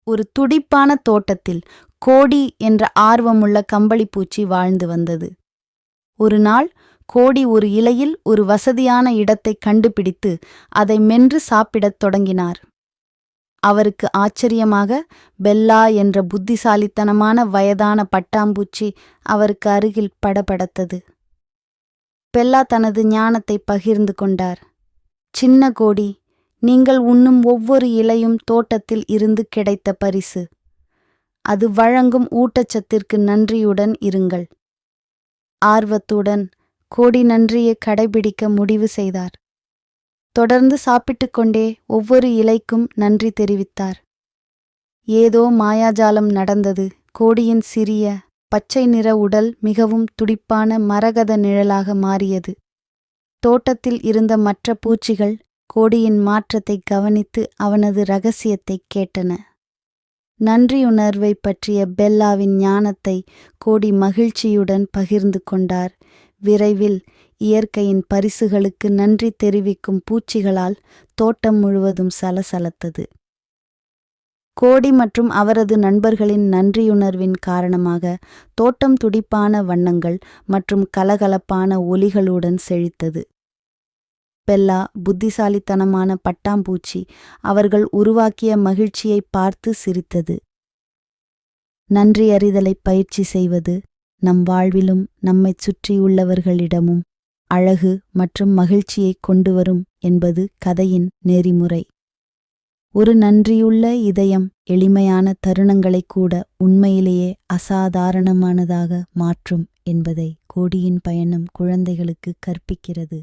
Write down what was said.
ஒரு துடிப்பான தோட்டத்தில் கோடி என்ற ஆர்வமுள்ள கம்பளிப்பூச்சி வாழ்ந்து வந்தது. ஒரு நாள் கோடி ஒரு இலையில் ஒரு வசதியான இடத்தை கண்டுபிடித்து அதை மென்று சாப்பிடத் தொடங்கினார். அவருக்கு ஆச்சரியமாக பெல்லா என்ற புத்திசாலித்தனமான வயதான பட்டாம்பூச்சி அவருக்கு அருகில் படபடத்தது. பெல்லா தனது ஞானத்தை பகிர்ந்து கொண்டார். சின்ன கோடி, நீங்கள் உண்ணும் ஒவ்வொரு இலையும் தோட்டத்தில் இருந்து கிடைத்த பரிசு. அது வழங்கும் ஊட்டச்சத்திற்கு நன்றியுடன் இருங்கள். ஆர்வத்துடன் கோடி நன்றியை கடைபிடிக்க முடிவு செய்தார். தொடர்ந்து சாப்பிட்டுக் கொண்டே ஒவ்வொரு இலைக்கும் நன்றி தெரிவித்தார். ஏதோ மாயாஜாலம் நடந்தது. கோடியின் சிறிய பச்சை நிற உடல் மிகவும் துடிப்பான மரகத நிழலாக மாறியது. தோட்டத்தில் இருந்த மற்ற பூச்சிகள் கோடியின் மாற்றத்தை கவனித்து அவனது இரகசியத்தைக் கேட்டன. நன்றியுணர்வை பற்றிய பெல்லாவின் ஞானத்தை கோடி மகிழ்ச்சியுடன் பகிர்ந்து கொண்டார். விரைவில் இயற்கையின் பரிசுகளுக்கு நன்றி தெரிவிக்கும் பூச்சிகளால் தோட்டம் முழுவதும் சலசலத்தது. கோடி மற்றும் அவரது நண்பர்களின் நன்றியுணர்வின் காரணமாக தோட்டம் துடிப்பான வண்ணங்கள் மற்றும் கலகலப்பான ஒலிகளுடன் செழித்தது. பெல்லா புத்திசாலித்தனமான பட்டாம்பூச்சி அவர்கள் உருவாக்கிய மகிழ்ச்சியை பார்த்து சிரித்தது. நன்றியறிதலை பயிற்சி செய்வது நம் வாழ்விலும் நம்மைச் சுற்றியுள்ளவர்களிடமும் அழகு மற்றும் மகிழ்ச்சியை கொண்டுவரும் என்பது கதையின் நெறிமுறை. ஒரு நன்றியுள்ள இதயம் எளிமையான தருணங்களை கூட உண்மையிலேயே அசாதாரணமானதாக மாற்றும் என்பதை கோடியின் பயணம் குழந்தைகளுக்கு கற்பிக்கிறது.